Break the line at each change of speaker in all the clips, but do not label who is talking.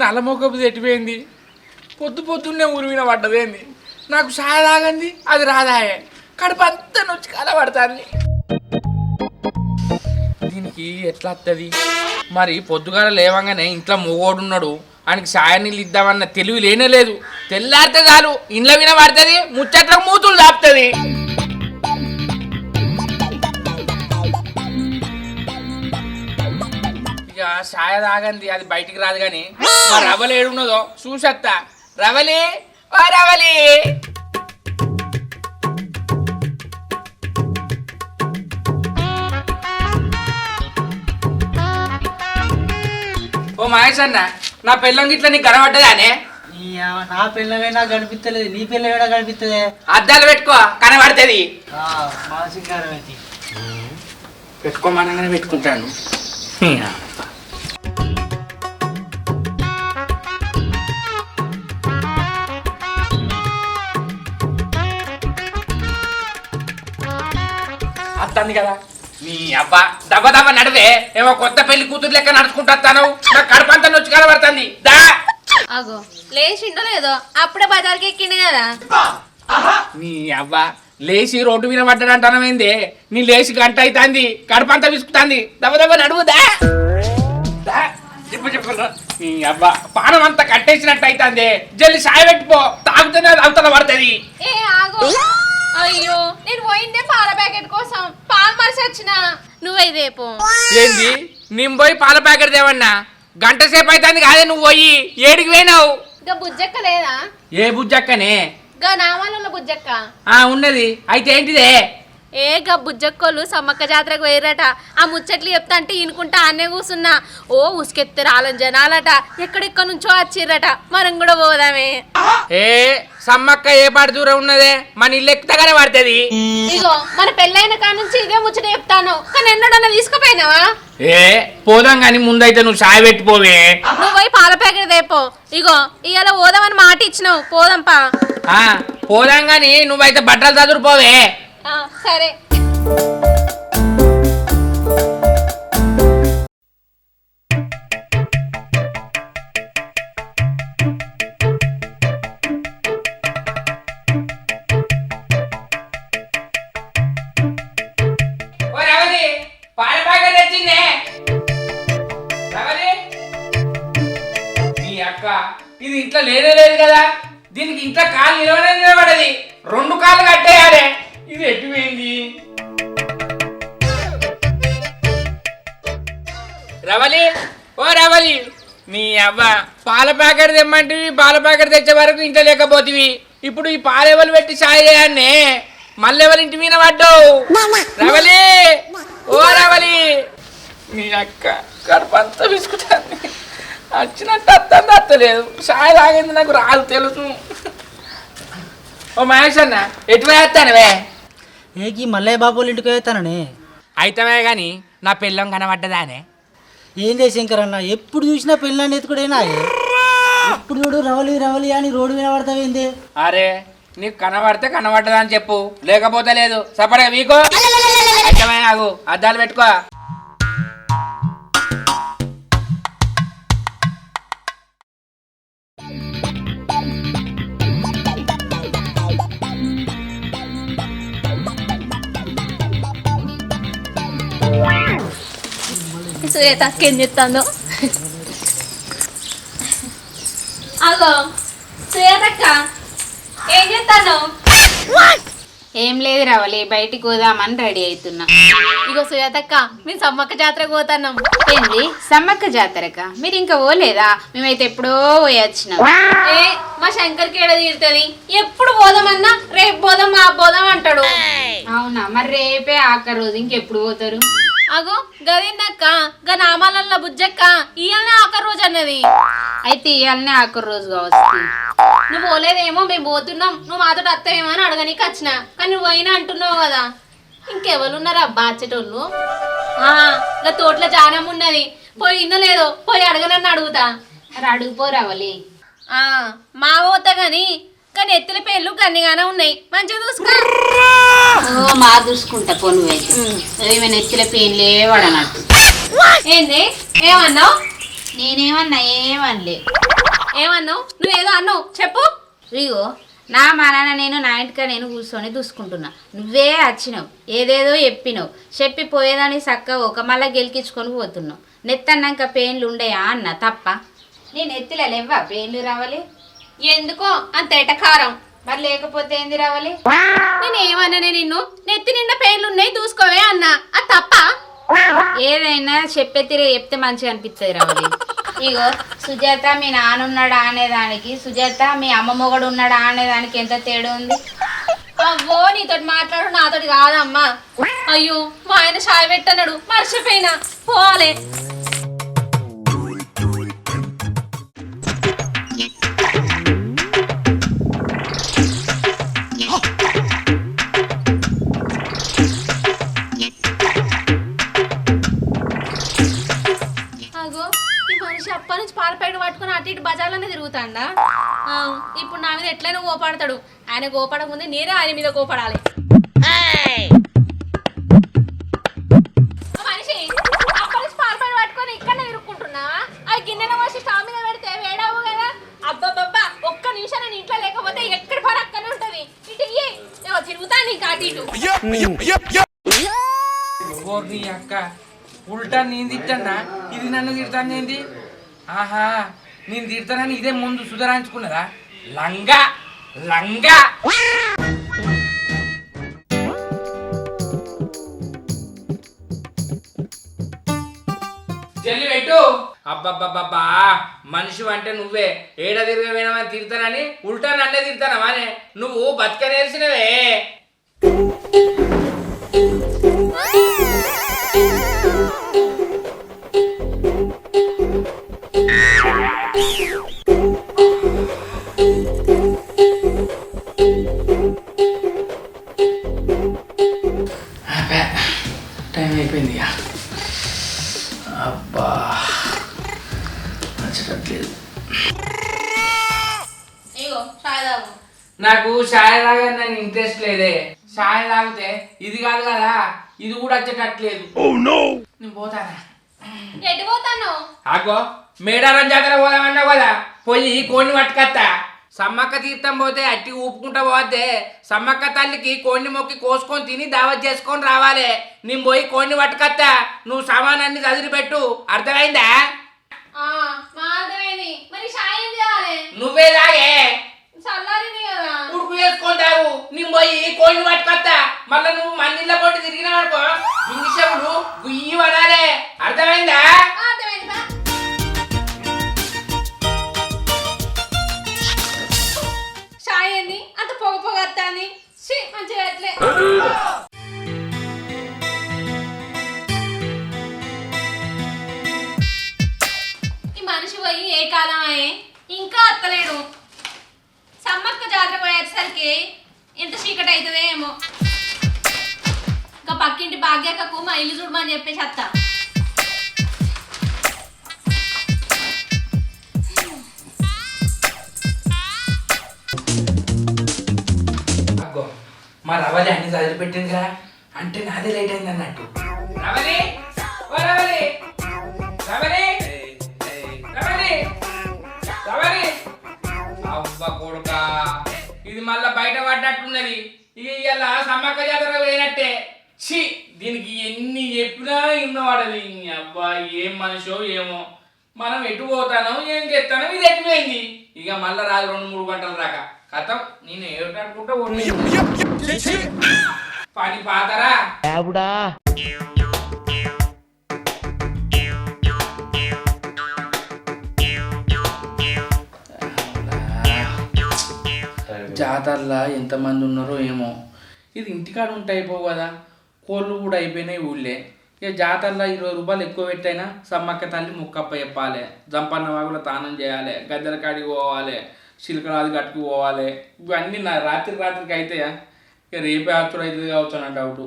నల్లమొక్కపు ఎట్టిపోయింది. పొద్దున్నే ఊరివిన పడ్డదేంది. నాకు సాయ తాగంది అది రాదాయే. కడుపు అంతా నొచ్చి కలబడుతుంది. దీనికి ఎట్లా వస్తుంది మరి? పొద్దుగాల లేవంగానే ఇంట్లో మొగోడున్నాడు, ఆయనకి సాయ నీళ్ళు ఇద్దామన్న తెలివి లేనే లేదు. తెల్లారితే చాలు ఇంట్లో విన పడుతుంది, ముచ్చట్లకు మూతులు దాపుతుంది. ఇక సాయ తాగంది అది బయటికి రాదు. కానీ మా రవలి ఏడున్నదో చూసత్తా. రవలి ఓ రవలి, ఓ మహేష్ అన్న, నా పిల్లం గిట్ల నీకు కనబడ్డదానే?
నా పిల్లమే నాకు కనిపిస్తలేదు, నీ పిల్లమే కనిపిస్తుంది.
అద్దాలు పెట్టుకో కనబడుతుంది.
మానసికారమైతే
పెట్టుకోమనగానే పెట్టుకుంటాను. అత్తంది కదా నీ అబ్బా. దబ్బ దబ్బ నడివే, ఏమో కొత్త పెళ్లి కూతురు లెక్క నడుచుకుంటాను. నాకు కడపంతా నొచ్చి కనబడుతుంది. దా
అగో లేచిండో లేదో అప్పుడే బజార్కి ఎక్కిండు కదా.
నీ అబ్బా లేచి రోడ్డు మీద పడ్డాడంటానమేంది? నీ లేచి గంట అవుతుంది, కడపంతా విసుకుతుంది. దెబ్బ దెబ్బ నడువుదా. చెప్పు నీ అబ్బా పానం అంతా కట్టేసినట్టు అవుతుంది. జల్లి సాయ పెట్టిపో, తాగుతూనే అవతల పడుతుంది.
ఏ ఆగో, అయ్యో నేను పోయిందే పాల ప్యాకెట్ కోసం. పాలు మరిసి వచ్చిన నువ్వైదేపో.
ఏంది నేను పోయి పాల ప్యాకెట్ దేవన్నా? గంట సేపు అవుతుంది కాదే, నువ్వు పోయి ఏడికి పోయినావు?
ఇంకా బుజ్జక్క లేదా?
ఏ బుజ్జక్కనే?
గా నామాల బుజ్జక్క
ఉన్నది. అయితే ఏంటిదే?
ఏ గా బుజ్జక్కోళ్ళు సమ్మక్క జాతరకు పోయిరట. ఆ ముచ్చట్లు చెప్తా అంటే ఇనుకుంటా అన్నే కూసున్నా. ఓ ఉసుకెత్తారు ఆలం జనాలట, ఎక్కడెక్కడ నుంచో వచ్చిర్రట. మనం కూడా పోదామే.
ఏ సమ్మక్క ఏ పాటు దూరం ఉన్నదే? మన ఇల్లు ఎక్కుతగానే పడుతుంది.
ఇగో మన పెళ్ళైన కాడ నుంచి ఇదే ముచ్చట చెప్తాను, కానీ ఎన్నడన్నా తీసుకుపోయినావా?
ఏ పోదాం గాని ముందైతే నువ్వు సాయ పెట్టిపోవే.
నువ్వు పోయి పాల ప్యాకెట్ దేపో. ఇగో ఇవాళ పోదామని మాట ఇచ్చినావు, పోదాంపా.
పోదాం గాని నువ్వైతే బట్టలు చదువుపోవే.
సరే.
పాల ప్యాకెట్ తెచ్చిందే రవలి. నీ అక్క ఇది ఇంట్లో లేనే లేదు కదా. దీనికి ఇంట్లో కాలు నిలబడది, 2 కాళ్ళు కట్టేయాలి. ఇది ఎట్టిపోయింది? రవలి ఓ రవలి, నీ అవ్వ పాల ప్యాకెట్ తెమ్మంటివి, పాల ప్యాకెట్ తెచ్చే వరకు ఇంట్లో లేకపోతివి. ఇప్పుడు ఈ పాలెవలు పెట్టి సాయ చేయాన్నే, మళ్ళెవరు ఇంటి మీద పడ్డావు? రవలి ఓ రవలి, నీ అక్క కడుపంతా విసుకుతాను. వచ్చినట్టు అత్తంది, అత్తలేదు. సాయ తాగింది నాకు రాదు తెలుసు. ఓ మహేష్ అన్న, ఎటు వేస్తానవే?
ఏకి మల్లయ్య బాబు వాళ్ళ ఇంటికి వెళ్తానని.
అయితమే గాని నా పిల్లం కనబడ్డదానే?
ఏం శంకర్ అన్న, ఎప్పుడు చూసినా పిల్లని ఎత్తుకుడేనా? ఎప్పుడు చూడు రవలి రవలి అని రోడ్డు మీద పడతావేంది?
అరే నీకు కనబడితే కనబడ్డదని చెప్పు, లేకపోతే లేదు. సపరే వీకో అయితమే. నాకు అద్దాలు పెట్టుకో.
సురేత ఏం చెప్తాందో. అగో సురేతక్క ఏం చెప్తాను?
ఏం లేదు రవలి, బయటికి పోదామని రెడీ అవుతున్నా.
ఇగో సురేతక్క మేము సమ్మక్క జాతరకు పోతున్నాం.
ఏంది సమ్మక్క జాతరక? మీరు ఇంకా పోలేదా? మేమైతే ఎప్పుడో పోయొచ్చినాం.
ఏ మా శంకర్కి ఏడ తీరుతుంది, ఎప్పుడు పోదామన్నా రేపు పోదాం ఆ పోదాం అంటాడు.
అవునా, మరి రేపే ఆఖరి రోజు, ఇంకెప్పుడు పోతారు?
అగో గదిందక్క, గా నామాలల్ల బుజ్జక్క ఇయాలనే ఆఖరి రోజు అన్నది.
అయితే ఇవాళనే ఆఖరి రోజు కావచ్చు.
నువ్వు పోలేదేమో, మేము పోతున్నాం, నువ్వు మాతో అత్తమేమో అని అడగనీకి వచ్చిన. కానీ నువ్వు అయినా అంటున్నావు కదా. ఇంకెవరున్నారా బాచెటోళ్ళు? గా తోటలో జానం ఉన్నది, పోయిందో లేదో పోయి అడగనని అడుగుతా.
మరి అడుగుపో రవలి.
మా పోతా గాని కానీ ఎత్తుల పేర్లు కన్నిగానే ఉన్నాయి, మంచిగా చూసుకో.
మా చూసుకుంటా పో. నువ్వైతే ఏమైనా ఎత్తుల పెయిన్లే వాడనట్టు.
ఏంది ఏమన్నావు?
నేనేమన్నా ఏమనలే.
ఏమన్నావు? నువ్వేదో అన్నావు, చెప్పు.
ఇగో నా మా నాన్న నా ఇంటికా నేను కూర్చొని చూసుకుంటున్నా, నువ్వే వచ్చినావు ఏదేదో చెప్పినావు, చెప్పి పోయేదాన్ని చక్కగా ఒక మళ్ళా గెలికించుకొని పోతున్నావు. నెత్తన్నాక పెయిన్లు ఉండయా అన్న తప్ప, నేను ఎత్తిలా లేవా పెయిన్లు రావాలి?
ఎందుకో అంత ఎటకారం.
మరి లేకపోతే ఏంది రావాలి?
నేను ఏమన్నానే నిన్ను? నెత్తి నిండా పెయిన్లు ఉన్నాయి చూసుకోవే అన్నా, అది తప్ప?
ఏదైనా చెప్పే తిరిగి చెప్తే మంచిగా అనిపిస్తుంది రావాలి. ఇగో సుజాత మీ నాన్న ఉన్నాడా అనేదానికి, సుజాత మీ అమ్మ మొగడు ఉన్నాడా అనేదానికి ఎంత తేడా ఉంది?
అవ్వో నీతోటి మాట్లాడు, నాతోటి కాదమ్మా. అయ్యో మా ఆయన చాయ్ పెట్టన్నాడు, మర్చిపోయినా, పోవాలి. అగో ఈ మనిషి అప్పటి నుంచి పాల ప్యాకెట్ పట్టుకుని అటు ఇటు బజార్లోనే తిరుగుతాడా? ఇప్పుడు నా మీద ఎట్లయినా కోపాడతాడు. ఆయన కోపడక ముందే నేనే ఆయన మీద కోపడాలి. మనిషి అప్పటి నుంచి పాల ప్యాకెట్ పట్టుకొని ఇక్కడనే తిరుక్కుంటున్నా. అది గిన్నెలో వచ్చి స్టవ్ మీద పెడితే వేడావు కదా. అబ్బబ్బబ్బా ఒక్క నిమిషం నేను ఇంట్లో లేకపోతే ఎక్కడ పని అక్కనే ఉంటది. ఇటు తిరుగుతాను నీకు అటు ఇటు.
ఓర్ని అక్క ఉల్టా నేను తిట్టన్నా, ఇది నన్ను తిడతాను ఏంది? ఆహా నేను తిడతానని ఇదే ముందు సుధరాంచుకున్నదా? లంగా లంగా జల్లి పెట్టు. అబ్బబ్బబ్బబ్బా మనిషి అంటే నువ్వే ఏడ తిరగవేనమని తిడతానని ఉల్టా నన్నే తిడతానవానే? నువ్వు బతక నేర్చినవే. టైం అయిపోయింది. అబ్బా నచ్చట్లేదు.
ఇగో చాయ్ తాగు.
నాకు చాయ్ తాగని ఇంట్రెస్ట్ లేదే. చాయ్ తాగితే ఇది కాదు కదా, ఇది కూడా వచ్చేటట్లేదు. నేను పోతానా?
ఎటు పోతాను?
ఆగో మేడారం జాతర పోదామన్నావు కదా, పోయి కోడిని పట్టుకత్తా. సమ్మక్క తీర్థం పోతే అట్టి ఊపుకుంటా పోతే సమ్మక్క తల్లికి కోడిని మొక్కి కోసుకొని తిని దావత్ చేసుకొని రావాలి. నేను పోయి కోడిని పట్టుకత్తా, నువ్వు సామానాన్ని చదివి పెట్టు. అర్థమైందా?
అర్థమైంది. మరి చాయ్ ఏం చేయాలి?
నువ్వే తాగే,
చల్లారింది కదా.
ఉడుకు వేసుకుంటావు. నేను పోయి కోడిని పట్టుకత్తా. మళ్ళా నువ్వు మన్నిళ్ళ పొట్టి తిరిగినావు అనుకో, నిమిషములు గుయ్యి పడాలి. అర్థమైందా?
అర్థమైంది. చాయ్ ఏంది అంత పొగ పొగ వస్తుంది? మంచిగా అట్లే. ఈ మనిషి పోయి ఏ కాలం అయ్యే ఇంకా అత్తలేడు. సమ్మక్క జాతర పోయేసరికి ఎంత చీకటి అవుతుందో ఏమో. ఇంకా పక్కింటి భాగ్యక్కకు మా ఇల్లు చూడమని చెప్పేసి అత్త.
అగ్గో మా రవలి అన్ని చదివి పెట్టింది కదా, అంటే నాదే లేట్ అయింది అన్నట్టు. రవలి ఓ రవలి రవలి రవలి రవలి అవ్వ కొడుకా, ఇది మళ్ళా బయట పడ్డట్టున్నది. ఇక ఇవాళ సమ్మక్క జాతర పోయినట్టే. ఛీ దీనికి ఎన్ని చెప్పినా ఇన్నవాడది. అబ్బా ఏం మనిషో ఏమో. మనం ఎటు పోతానో ఏం చేస్తానో ఇది ఎట్టుపోయింది. ఇక మళ్ళా రాదు 2-3 గంటల దాకా కథం. నేను ఏమిటనుకుంటా పని పాతరా. జాతరలా ఎంతమంది ఉన్నారో ఏమో. ఇది ఇంటికాడ ఉంటే అయిపోవు కదా. కోళ్ళు కూడా అయిపోయినాయి ఊళ్ళే. ఇక జాతరలో 20 రూపాయలు ఎక్కువ పెట్టైనా సమ్మక్క తల్లి ముక్కప్ప చెప్పాలి, జంపన్న వాగులో తానం చేయాలి, గద్దెల కాడికి పోవాలి, చిలకరాది గట్టుకు పోవాలి. ఇవన్నీ నా రాత్రికి అవుతాయా? ఇక రేపే ఆతుడు అవుతుంది కావచ్చు అన్న డౌటు.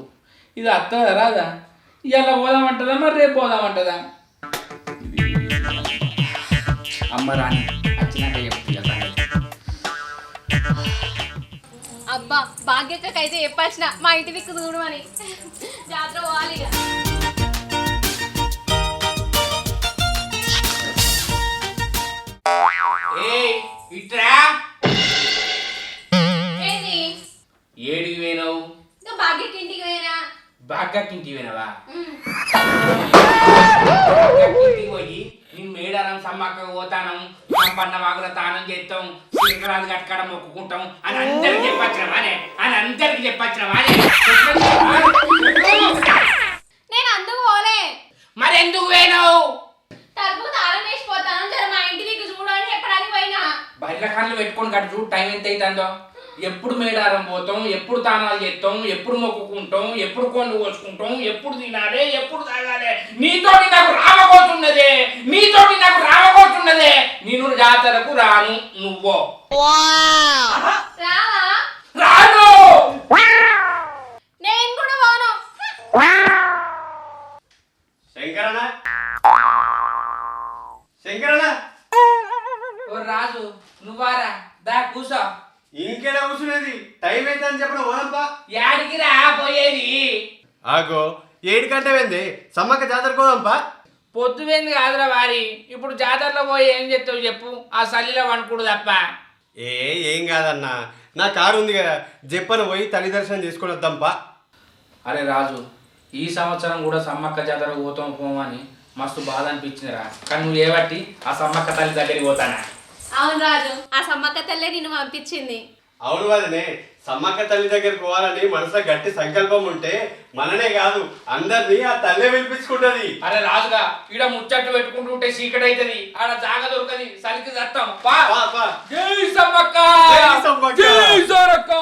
ఇది అత్తదా రాదా? ఇవాళ పోదామంటుందా మరి రేపు పోదామంటుందా? అమ్మ రాని వచ్చినాక చెప్తా.
అబ్బా భాగ్యక్కకైతే చెప్పాల్సిన మా ఇంటి దిక్కు చూడమని. జాతర పోవాలి ఇక.
ఏ ఇట్రా.
ఏంది
ఏడికి పోయినావు?
ఇంకా భాగ్యకి ఇంటికి పోయినా.
బాగ్గాకి ఇంటికి పోయినావా?
ఉమ్.
బాగ్గాకి ఇంటికి పోయి నేను మేడారం సమ్మక్కకు పోతాను, సంపన్న వాగుల తానం చేస్తాం, శిఖరాలు కట్టకడ మొక్కుకుంటాం అని అందరికి చెప్పచ్చినవానే,
నేను అందుకు పోలే.
మరి ఎందుకు పోయినావు?
తలుపు తాళం వేసిపోతాను, జర మా ఇంటి దిక్కు చూడు అని చెప్పడానికి పోయినా.
బయట కళ్ళు పెట్టుకొని కట్టు చూడు టైం ఎంత అవుతుందో. ఎప్పుడు మేడారం పోతాం, ఎప్పుడు తానాలు చేస్తాం, ఎప్పుడు మొక్కుకుంటాం, ఎప్పుడు కొండు కోసుకుంటాం, ఎప్పుడు తినాలి, ఎప్పుడు తాగాలి. నీతోటి నాకు రావబోతున్నదే. నేను జాతరకు రాను, నువ్వో
రావా?
రాను.
నేను కూడా పోను.
శంకరన్న
ఓ రాజు నువ్వారా, దా కూసో.
ఇంకేడా కూర్చునేది? టైం అయితే అని చెప్పిన ఓనప్పా.
యాడికి రా పోయేది?
ఆగో 7 గంటలైంది, సమ్మక్క జాతర కోదంపా.
పొద్దుపోయింది కాదురా వారి. ఇప్పుడు జాతరలో పోయి ఏం చెప్తావు చెప్పు? ఆ సల్లిలో వణుకుడు తప్ప.
ఏం కాదన్నా, నా కారు ఉంది కదా, చెప్పను పోయి తల్లి దర్శనం చేసుకొని వద్దాంపా.
అరే రాజు, ఈ సంవత్సరం కూడా సమ్మక్క జాతరకు పోమని మస్తు బాధ అనిపించిందిరా. కానీ నువ్వు ఏబట్టి ఆ సమ్మక్క తల్లి దగ్గరికి పోతానా?
అవును రాజు, ఆ సమ్మక్క తల్లే నిన్ను పంపించింది.
అవును వదినే, సమ్మక్క తల్లి దగ్గరికి పోవాలని మనసులో గట్టి సంకల్పం ఉంటే మననే కాదు అందరినీ ఆ తల్లే పిలిపించుకుంటది.
అరే రాజుగా, ఈడ ముచ్చట్లు పెట్టుకుంటుంటే చీకటి అవుతుంది, ఆడ జాగ దొరకది, సలికి చస్తాం.
పా, పా.
జై సమ్మక్క,
జై సమ్మక్క.
జై సోరక్క.